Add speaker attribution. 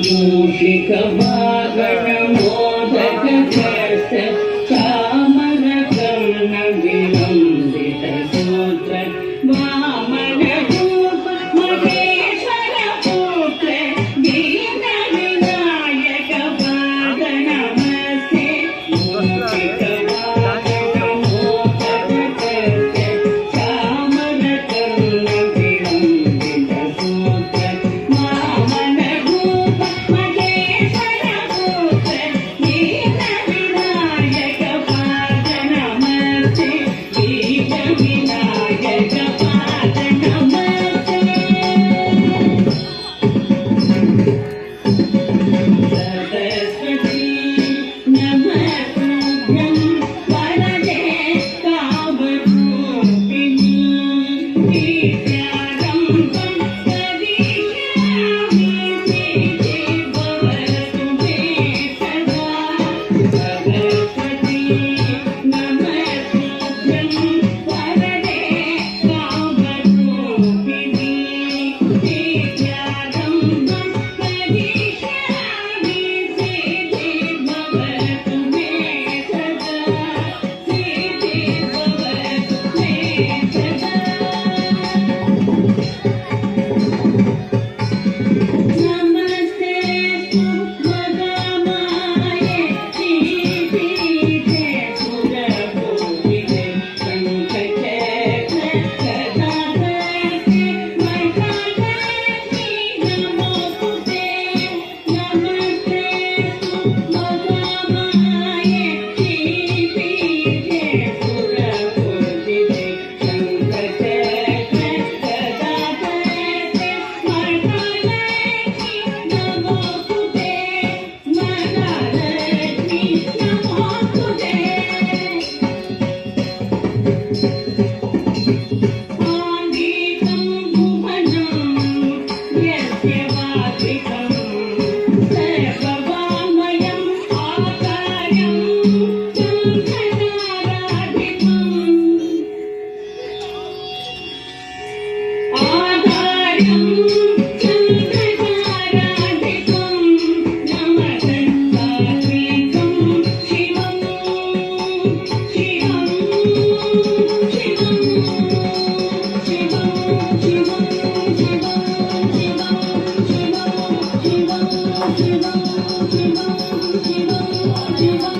Speaker 1: मूषिकवाहनमोदककर्ष चामरकर्णविलम्बितसूत्र वामनरूप महेश्वरपुत्र दीनविनायकपाद नमस्ते मूषिकवाहनमोदककर्ष चामरकर्णविलम्बितसूत्र वामनरूप महेश्वरपुत्र दीनविनायकपाद नमस्ते दीनविनायकपाद नमस्ते सरस्वती नमस्तुभ्यं वरदे कामरूपिणी विद्यारम्भं करिष्यामि सिद्धि भवतु मे सदा सरस्वती नमस्तुभ्यं वरदे कामरूपिणी विद्यारम्भं करिष्यामि सिद्धि भवतु मे सदा सिद्धि भवतु मे सदा नमस्ते सुभगमाये श्रीपीठे सुरपूजिते शङ्खचक्र गदाधरे महिषासुरमर्दिनी नमोस्तुते नमस्ते सुभगमाये श्रीपीठे सुरपूजिते शङ्खचक्र गदाधरे महालक्ष्मी नमोस्तुते महालक्ष्मी नमोस्तुते आङ्गीकं भुवनं यस्य वाचिकं सर्ववाङ्मयम् आकारं चन्द्रताराधितम् आधारं चन्द्रताराधितं नमस्तात्विकं शिवं शिवं शिवं शिवं शिवं शिवं शिवं शिवं शिवं शिवं शिवं शिवं शिवं